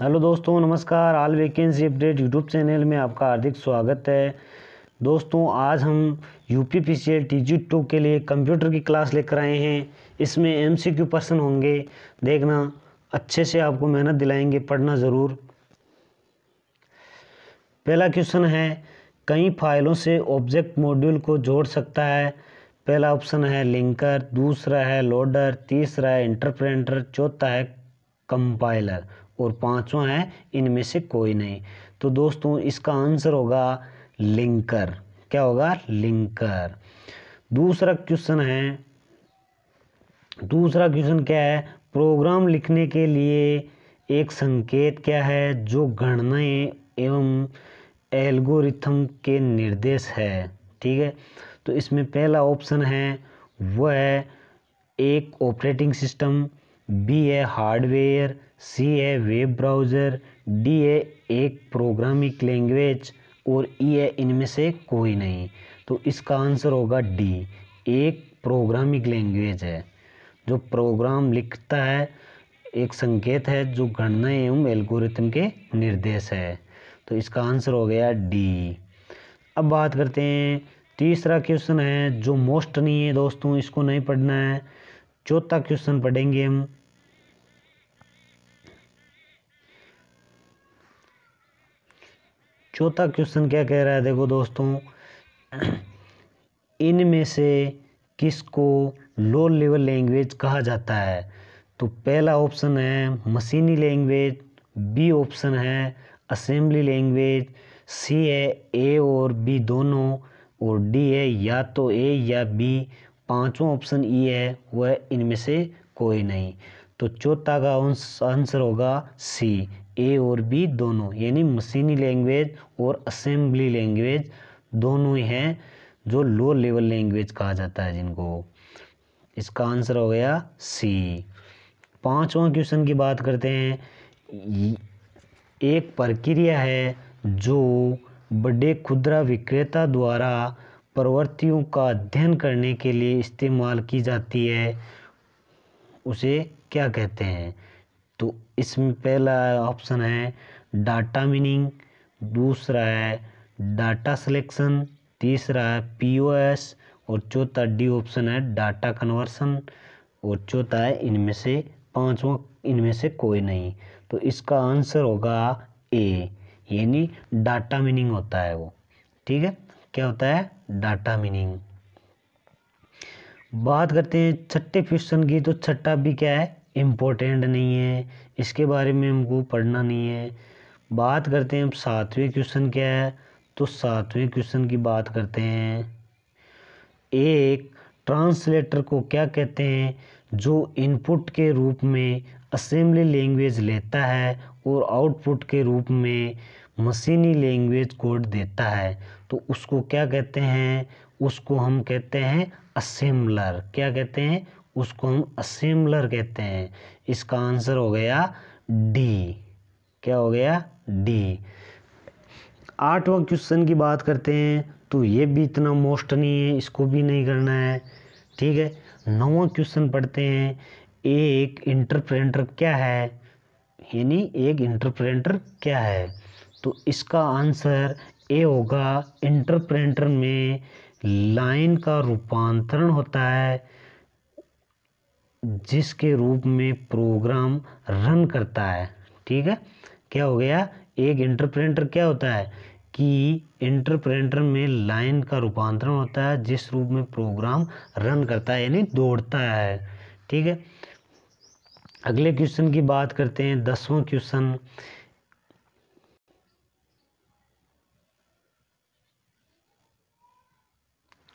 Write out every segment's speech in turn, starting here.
Hello दोस्तों, नमस्कार। All vacancy update YouTube channel में आपका हार्दिक स्वागत है। दोस्तों, आज हम यूपीपीसीएल TG2 के लिए कंप्यूटर की क्लास लेकर आए हैं। इसमें MCQ प्रश्न होंगे, देखना अच्छे से, आपको मेहनत दिलाएंगे, पढ़ना ज़रूर। पहला क्वेश्चन है, कई फाइलों से ऑब्जेक्ट मॉड्यूल को जोड़ सकता है। पहला ऑप्शन है लिंकर, दूसरा है लोडर, तीसरा है इंटरप्रेटर, चौथा है कंपाइलर और पांचवा है इनमें से कोई नहीं। तो दोस्तों, इसका आंसर होगा लिंकर। क्या होगा? लिंकर। दूसरा क्वेश्चन क्या है? प्रोग्राम लिखने के लिए एक संकेत क्या है जो गणनाएं एवं एल्गोरिथम के निर्देश है। ठीक है, तो इसमें पहला ऑप्शन है वह है एक ऑपरेटिंग सिस्टम, बी है हार्डवेयर, सी है वेब ब्राउज़र, डी है एक प्रोग्रामिंग लैंग्वेज और ई है इनमें से कोई नहीं। तो इसका आंसर होगा डी, एक प्रोग्रामिंग लैंग्वेज है जो प्रोग्राम लिखता है, एक संकेत है जो गणना एवं एल्गोरिथम के निर्देश है। तो इसका आंसर हो गया डी। अब बात करते हैं, तीसरा क्वेश्चन है जो मोस्ट नहीं है दोस्तों, इसको नहीं पढ़ना है। चौथा क्वेश्चन पढ़ेंगे हम। चौथा क्वेश्चन क्या कह रहा है? देखो दोस्तों, इनमें से किसको लो लेवल लैंग्वेज कहा जाता है? तो पहला ऑप्शन है मशीनी लैंग्वेज, बी ऑप्शन है असेंबली लैंग्वेज, सी है ए और बी दोनों और डी है या तो ए या बी। पांचवा ऑप्शन ई है, वह इनमें से कोई नहीं। तो चौथा का आंसर होगा सी, ए और बी दोनों, यानी मशीनी लैंग्वेज और असेंबली लैंग्वेज दोनों ही हैं जो लो लेवल लैंग्वेज कहा जाता है जिनको। इसका आंसर हो गया सी। पांचवा क्वेश्चन की बात करते हैं। एक प्रक्रिया है जो बड़े खुदरा विक्रेता द्वारा प्रवृत्तियों का अध्ययन करने के लिए इस्तेमाल की जाती है, उसे क्या कहते हैं? तो इसमें पहला ऑप्शन है डाटा मीनिंग, दूसरा है डाटा सिलेक्शन, तीसरा है POS और चौथा डी ऑप्शन है डाटा कन्वर्सन और चौथा है इनमें से पांचवा इनमें से कोई नहीं। तो इसका आंसर होगा ए, यानी डाटा मीनिंग होता है वो। ठीक है, क्या होता है? Data meaning. बात करते हैं छठे क्वेश्चन की। तो छठा भी क्या है? इम्पोर्टेंट नहीं है, इसके बारे में हमको पढ़ना नहीं है। बात करते हैं अब सातवें क्वेश्चन क्या है। तो सातवें क्वेश्चन की बात करते हैं। एक ट्रांसलेटर को क्या कहते हैं जो इनपुट के रूप में असेंबली लैंग्वेज लेता है और आउटपुट के रूप में मशीनी लैंग्वेज कोड देता है? तो उसको क्या कहते हैं? उसको हम कहते हैं असेंबलर। क्या कहते हैं? उसको हम असेंबलर कहते हैं। इसका आंसर हो गया डी। क्या हो गया? डी। आठवां क्वेश्चन की बात करते हैं। तो ये भी इतना मोस्ट नहीं है, इसको भी नहीं करना है। ठीक है, नौवां क्वेश्चन पढ़ते हैं। एक इंटरप्रेटर क्या है, यानी एक इंटरप्रेटर क्या है? तो इसका आंसर ए होगा। इंटरप्रेटर में लाइन का रूपांतरण होता है जिसके रूप में प्रोग्राम रन करता है। ठीक है, क्या हो गया? एक इंटरप्रेटर क्या होता है कि इंटरप्रेटर में लाइन का रूपांतरण होता है जिस रूप में प्रोग्राम रन करता है, यानी दौड़ता है। ठीक है, अगले क्वेश्चन की बात करते हैं। 10वां क्वेश्चन।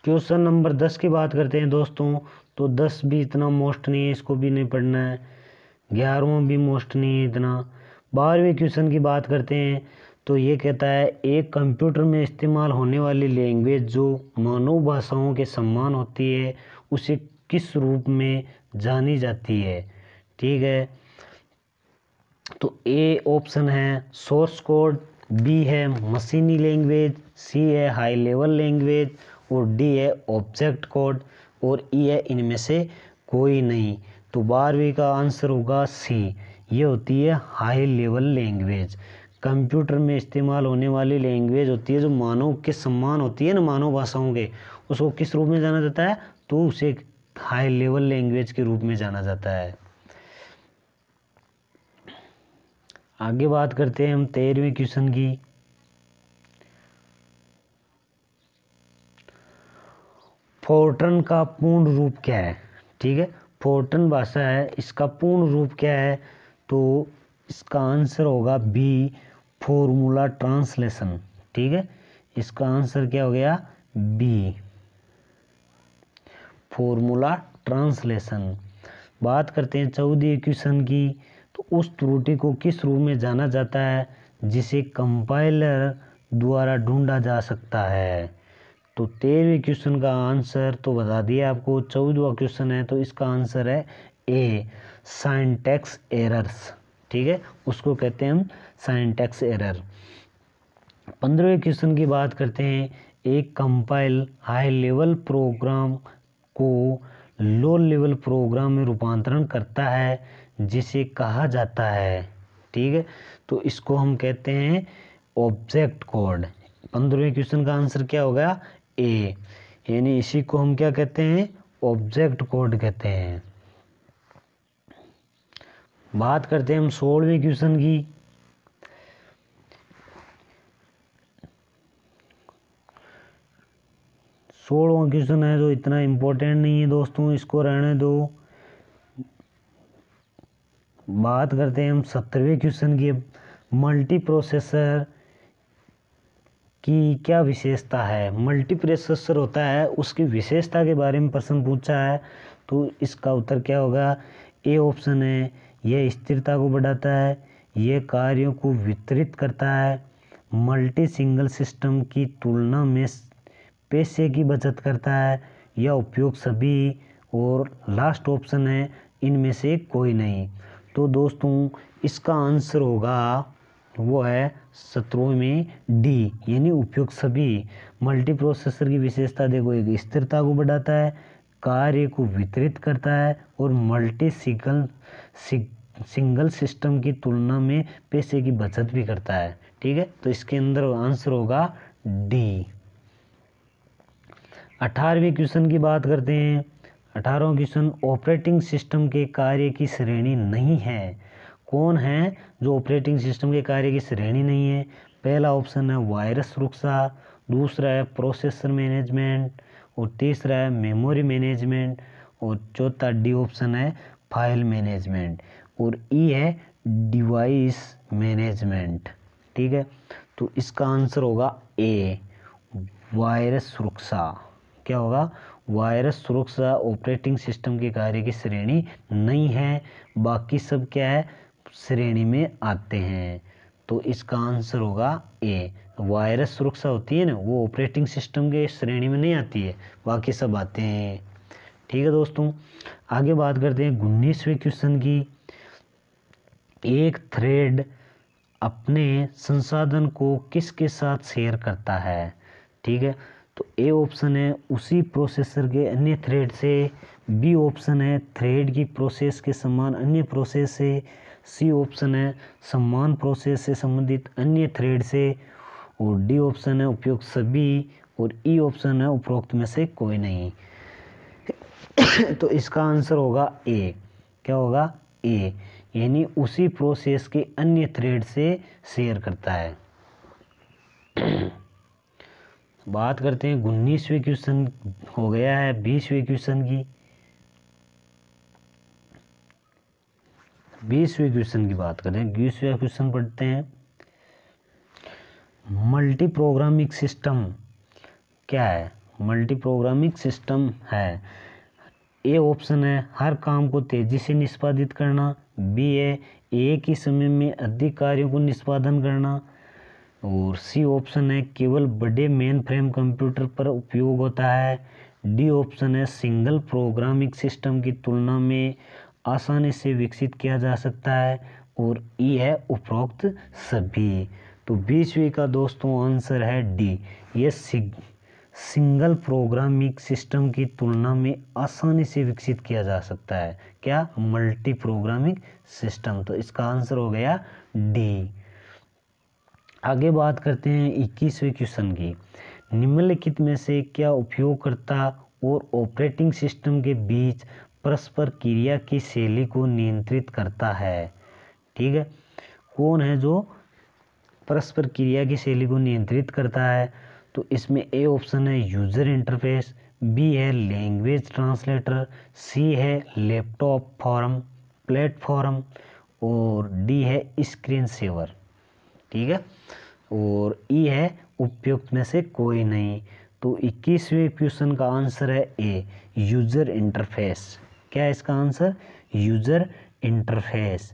क्वेश्चन नंबर 10 की बात करते हैं दोस्तों। तो 10 भी इतना मोस्ट नहीं है, इसको भी नहीं पढ़ना है। 11वां भी मोस्ट नहीं है इतना। 12वें क्वेश्चन की बात करते हैं। तो ये कहता है एक कंप्यूटर में इस्तेमाल होने वाली लैंग्वेज जो मानव भाषाओं के समान होती है उसे किस रूप में जानी जाती है? ठीक है, तो ए ऑप्शन है सोर्स कोड, बी है मशीनी लैंग्वेज, सी है हाई लेवल लैंग्वेज और डी है ऑब्जेक्ट कोड और ई है इनमें से कोई नहीं। तो 12वीं का आंसर होगा सी, ये होती है हाई लेवल लैंग्वेज। कंप्यूटर में इस्तेमाल होने वाली लैंग्वेज होती है जो मानव के समान होती है ना, मानव भाषाओं के, उसको किस रूप में जाना जाता है, तो उसे हाई लेवल लैंग्वेज के रूप में जाना जाता है। आगे बात करते हैं हम 13वें क्वेश्चन की। फोर्ट्रन का पूर्ण रूप क्या है? ठीक है, फोर्ट्रन भाषा है, इसका पूर्ण रूप क्या है, तो इसका आंसर होगा बी, फॉर्मूला ट्रांसलेशन। ठीक है, इसका आंसर क्या हो गया, बी, फॉर्मूला ट्रांसलेशन। बात करते हैं 14वें क्वेश्चन की। तो उस त्रुटि को किस रूप में जाना जाता है जिसे कंपाइलर द्वारा ढूंढा जा सकता है? तो 13वें क्वेश्चन का आंसर तो बता दिया आपको। 14वां क्वेश्चन है तो इसका आंसर है ए, सिंटैक्स एरर्स। ठीक है, उसको कहते हैं हम सिंटैक्स एरर। 15वें क्वेश्चन की बात करते हैं। एक कंपाइल हाई लेवल प्रोग्राम को लो लेवल प्रोग्राम में रूपांतरण करता है जिसे कहा जाता है। ठीक है, तो इसको हम कहते हैं ऑब्जेक्ट कोड। 15वें क्वेश्चन का आंसर क्या होगा, ए, यानी इसी को हम क्या कहते हैं, ऑब्जेक्ट कोड कहते हैं। बात करते हैं हम 16वें क्वेश्चन की। 16वां क्वेश्चन है जो इतना इम्पोर्टेंट नहीं है दोस्तों, इसको रहने दो। बात करते हैं हम 17वें क्वेश्चन की। मल्टी प्रोसेसर की क्या विशेषता है? मल्टी प्रोसेसर होता है, उसकी विशेषता के बारे में प्रश्न पूछा है, तो इसका उत्तर क्या होगा, ए ऑप्शन है, यह स्थिरता को बढ़ाता है, यह कार्यों को वितरित करता है, मल्टी सिंगल सिस्टम की तुलना में पैसे की बचत करता है, या उपयोग सभी, और लास्ट ऑप्शन है इनमें से कोई नहीं। तो दोस्तों इसका आंसर होगा वो है 17वें में डी, यानी उपयोग सभी। मल्टी प्रोसेसर की विशेषता देखो, एक स्थिरता को बढ़ाता है, कार्य को वितरित करता है, और मल्टी सिंगल सिस्टम की तुलना में पैसे की बचत भी करता है। ठीक है, तो इसके अंदर आंसर होगा डी। 18वें क्वेश्चन की बात करते हैं। 18वां क्वेश्चन, ऑपरेटिंग सिस्टम के कार्य की श्रेणी नहीं है। कौन है जो ऑपरेटिंग सिस्टम के कार्य की श्रेणी नहीं है? पहला ऑप्शन है वायरस सुरक्षा, दूसरा है प्रोसेसर मैनेजमेंट, और तीसरा है मेमोरी मैनेजमेंट, और चौथा डी ऑप्शन है फाइल मैनेजमेंट, और ई है डिवाइस मैनेजमेंट। ठीक है, तो इसका आंसर होगा ए, वायरस सुरक्षा। क्या होगा, वायरस सुरक्षा ऑपरेटिंग सिस्टम के कार्य की श्रेणी नहीं है, बाकी सब क्या है, श्रेणी में आते हैं। तो इसका आंसर होगा ए, वायरस सुरक्षा होती है ना, वो ऑपरेटिंग सिस्टम के श्रेणी में नहीं आती है, बाकी सब आते हैं। ठीक है दोस्तों, आगे बात करते हैं 19वें क्वेश्चन की। एक थ्रेड अपने संसाधन को किसके साथ शेयर करता है? ठीक है, तो ए ऑप्शन है उसी प्रोसेसर के अन्य थ्रेड से, बी ऑप्शन है थ्रेड की प्रोसेस के समान अन्य प्रोसेस से, सी ऑप्शन है समान प्रोसेस से संबंधित अन्य थ्रेड से, और डी ऑप्शन है उपयोग सभी, और ई ऑप्शन है उपरोक्त में से कोई नहीं। तो इसका आंसर होगा ए। क्या होगा, ए, यानी उसी प्रोसेस के अन्य थ्रेड से शेयर करता है। बात करते हैं 19वें क्वेश्चन हो गया है 20वें क्वेश्चन की। 20वें क्वेश्चन की बात करें, 20वें क्वेश्चन पढ़ते हैं। मल्टी प्रोग्रामिंग सिस्टम क्या है? मल्टी प्रोग्रामिंग सिस्टम है, ए ऑप्शन है हर काम को तेजी से निष्पादित करना, बी है एक ही समय में अधिक कार्यों को निष्पादन करना, और सी ऑप्शन है केवल बड़े मेन फ्रेम कंप्यूटर पर उपयोग होता है, डी ऑप्शन है सिंगल प्रोग्रामिंग सिस्टम की तुलना में आसानी से विकसित किया जा सकता है, और ई है उपरोक्त सभी। तो 20वीं का दोस्तों आंसर है डी, ये सिंगल प्रोग्रामिंग सिस्टम की तुलना में आसानी से विकसित किया जा सकता है। क्या? Multi programming system. तो इसका आंसर हो गया डी। आगे बात करते हैं 21वें क्वेश्चन की। निम्नलिखित में से क्या उपयोगकर्ता और ऑपरेटिंग सिस्टम के बीच परस्पर क्रिया की शैली को नियंत्रित करता है? ठीक है, कौन है जो परस्पर क्रिया की शैली को नियंत्रित करता है? तो इसमें ए ऑप्शन है यूजर इंटरफेस, बी है लैंग्वेज ट्रांसलेटर, सी है लैपटॉप फॉर्म प्लेटफॉर्म और डी है स्क्रीन सेवर। ठीक है, और ई है उपयुक्त में से कोई नहीं। तो 21वें क्वेश्चन का आंसर है ए यूजर इंटरफेस। क्या है इसका आंसर? User interface.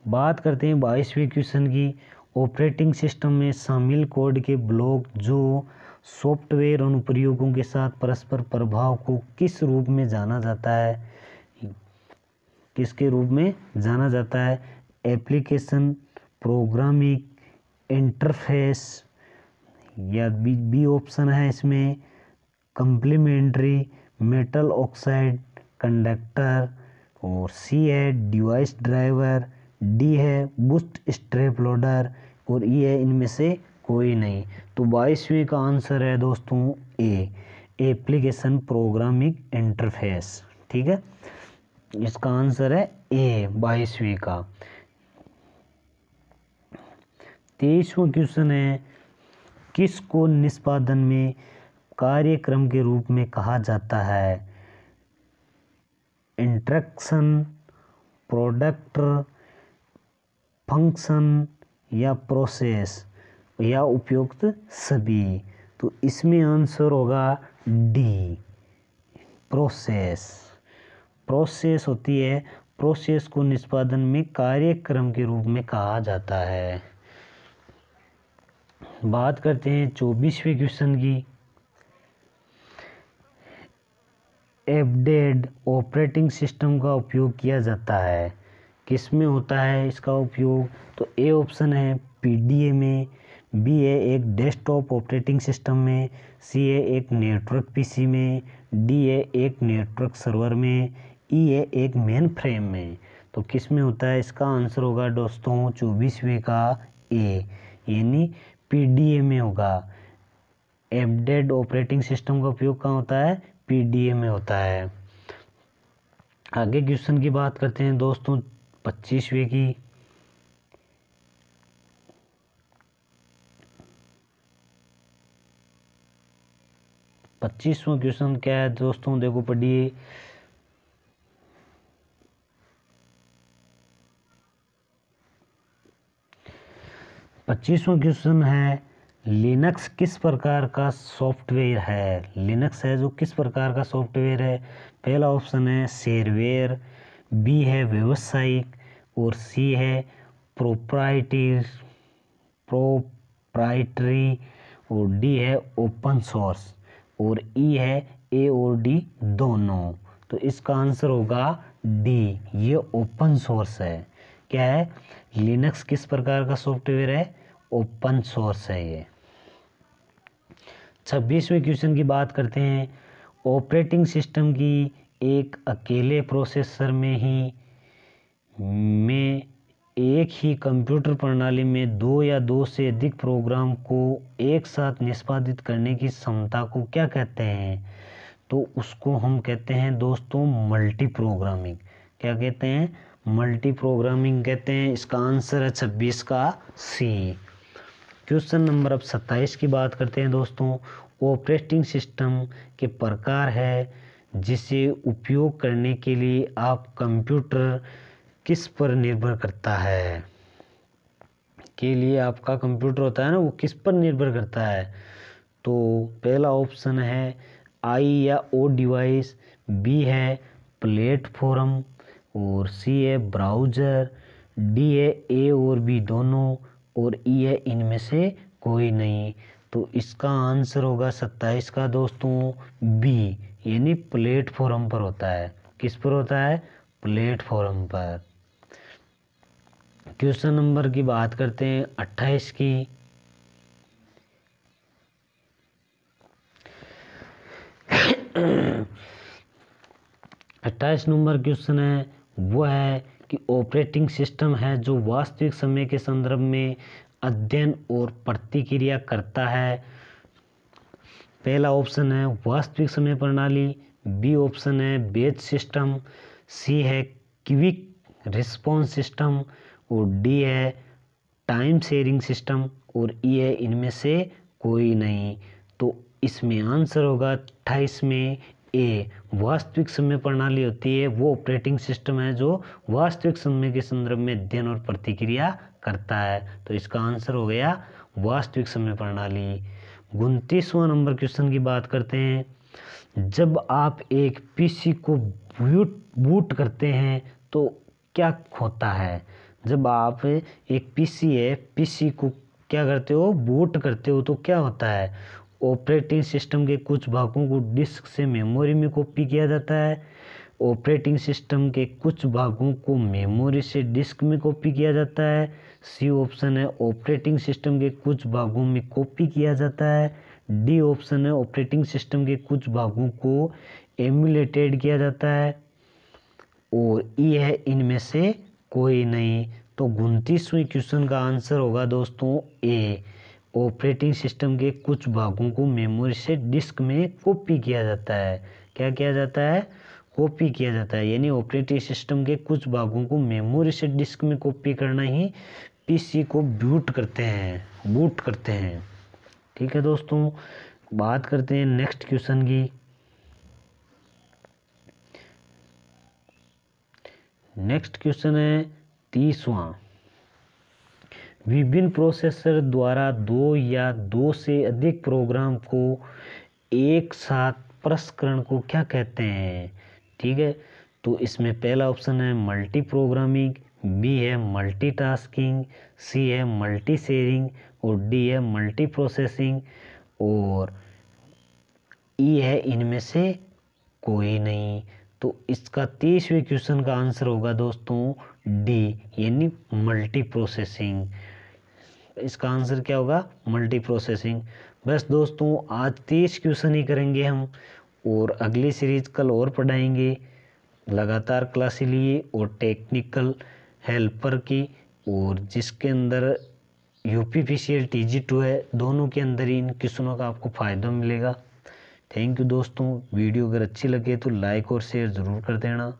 बात करते हैं 22वें क्वेश्चन की। ऑपरेटिंग सिस्टम में शामिल कोड के ब्लॉक जो सॉफ्टवेयर अनुप्रयोगों के साथ परस्पर प्रभाव को किस रूप में जाना जाता है? किसके रूप में जाना जाता है? एप्लीकेशन, प्रोग्रामिंग, इंटरफेस, या बी ऑप्शन है इसमें कंप्लीमेंट्री, मेटल ऑक्साइड कंडक्टर, और सी है डिवाइस ड्राइवर, डी है बूस्ट स्ट्रैप लोडर और ई है इनमें से कोई नहीं। तो 22वें का आंसर है दोस्तों ए एप्लीकेशन प्रोग्रामिंग इंटरफेस। ठीक है, इसका आंसर है ए 22वें का। 23वां क्वेश्चन है किस को निष्पादन में कार्यक्रम के रूप में कहा जाता है? इंस्ट्रक्शन, प्रोडक्ट, फंक्शन या प्रोसेस या उपयुक्त सभी। तो इसमें आंसर होगा डी प्रोसेस। प्रोसेस होती है, प्रोसेस को निष्पादन में कार्यक्रम के रूप में कहा जाता है। बात करते हैं 24वें क्वेश्चन की। एम्बेडेड ऑपरेटिंग सिस्टम का उपयोग किया जाता है, किस में होता है इसका उपयोग? तो ए ऑप्शन है पीडीए में, बी है एक डेस्कटॉप ऑपरेटिंग सिस्टम में, सी है एक नेटवर्क पीसी में, डी है एक नेटवर्क सर्वर में, ई है एक मेन फ्रेम में। तो किस में होता है? इसका आंसर होगा दोस्तों 24वें का ए यानी पीडीए में होगा। एम्बेडेड ऑपरेटिंग सिस्टम का उपयोग कहाँ होता है? पीडीए में होता है। आगे क्वेश्चन की बात करते हैं दोस्तों 25वें की। पच्चीसवां क्वेश्चन क्या है दोस्तों? देखो पढ़िए। पच्चीसवां क्वेश्चन है लिनक्स किस प्रकार का सॉफ्टवेयर है? लिनक्स है जो किस प्रकार का सॉफ्टवेयर है? पहला ऑप्शन है शेयरवेयर, बी है व्यावसायिक और सी है प्रोप्राइटरी और डी है ओपन सोर्स और ई है ए और डी दोनों। तो इसका आंसर होगा डी, ये ओपन सोर्स है। क्या है? लिनक्स किस प्रकार का सॉफ्टवेयर है? ओपन सोर्स है ये। 26वें क्वेश्चन की बात करते हैं। ऑपरेटिंग सिस्टम की एक अकेले प्रोसेसर में एक ही कंप्यूटर प्रणाली में दो या दो से अधिक प्रोग्राम को एक साथ निष्पादित करने की क्षमता को क्या कहते हैं? तो उसको हम कहते हैं दोस्तों मल्टी प्रोग्रामिंग। क्या कहते हैं? मल्टी प्रोग्रामिंग कहते हैं। इसका आंसर है 26 का सी। क्वेश्चन नंबर अब 27 की बात करते हैं दोस्तों। ऑपरेटिंग सिस्टम के प्रकार है जिसे उपयोग करने के लिए आप कंप्यूटर किस पर निर्भर करता है? के लिए आपका कंप्यूटर होता है ना, वो किस पर निर्भर करता है? तो पहला ऑप्शन है आई या ओ डिवाइस, बी है प्लेटफॉर्म और सी है ब्राउज़र, डी है ए और बी दोनों और ई है इनमें से कोई नहीं। तो इसका आंसर होगा 27 का दोस्तों बी यानी प्लेटफॉर्म पर होता है। किस पर होता है? प्लेटफॉर्म पर। क्वेश्चन नंबर की बात करते हैं 28 की। 28 नंबर क्वेश्चन है वो है कि ऑपरेटिंग सिस्टम है जो वास्तविक समय के संदर्भ में अध्ययन और प्रतिक्रिया करता है। पहला ऑप्शन है वास्तविक समय प्रणाली, बी ऑप्शन है बैच सिस्टम, सी है क्विक रिस्पॉन्स सिस्टम और डी है टाइम शेयरिंग सिस्टम और ई है इनमें से कोई नहीं। तो इसमें आंसर होगा 28 में ए। वास्तविक समय प्रणाली होती है वो ऑपरेटिंग सिस्टम है जो वास्तविक समय के संदर्भ में अध्ययन और प्रतिक्रिया करता है। तो इसका आंसर हो गया वास्तविक समय प्रणाली। 29वां नंबर क्वेश्चन की बात करते हैं। जब आप एक पीसी को बूट करते हैं तो क्या होता है। जब आप एक पीसी को क्या करते हो, बूट करते हो, तो क्या होता है। ऑपरेटिंग सिस्टम के कुछ भागों को डिस्क से मेमोरी में कॉपी किया जाता है। ऑपरेटिंग सिस्टम के कुछ भागों को मेमोरी से डिस्क में कॉपी किया जाता है। सी ऑप्शन है ऑपरेटिंग सिस्टम के कुछ भागों में कॉपी किया जाता है। डी ऑप्शन है ऑपरेटिंग सिस्टम के कुछ भागों को एमुलेटेड किया जाता है और ई है इनमें से कोई नहीं। तो 29वें क्वेश्चन का आंसर होगा दोस्तों ए। ऑपरेटिंग सिस्टम के कुछ भागों को मेमोरी से डिस्क में कॉपी किया जाता है। क्या किया जाता है, कॉपी किया जाता है। यानी ऑपरेटिंग सिस्टम के कुछ भागों को मेमोरी से डिस्क में कॉपी करना ही पीसी को बूट करते हैं। ठीक है दोस्तों, बात करते हैं नेक्स्ट क्वेश्चन की। नेक्स्ट क्वेश्चन है 30वां। विभिन्न प्रोसेसर द्वारा दो या दो से अधिक प्रोग्राम को एक साथ प्रसंस्करण को क्या कहते हैं। ठीक है, तो इसमें पहला ऑप्शन है मल्टी प्रोग्रामिंग, बी है मल्टीटास्किंग, सी है मल्टी शेयरिंग और डी है मल्टी प्रोसेसिंग और ई है इनमें से कोई नहीं। तो इसका 30वें क्वेश्चन का आंसर होगा दोस्तों डी, यानी मल्टी प्रोसेसिंग। इसका आंसर क्या होगा, मल्टी प्रोसेसिंग। बस दोस्तों आज 30 क्वेश्चन ही करेंगे हम और अगली सीरीज कल और पढ़ाएंगे। लगातार क्लासें लिए और टेक्निकल हेल्पर की और जिसके अंदर यूपीपीसीएल TG2 है, दोनों के अंदर ही इन क्वेश्चनों का आपको फ़ायदा मिलेगा। थैंक यू दोस्तों। वीडियो अगर अच्छी लगे तो लाइक और शेयर ज़रूर कर देना।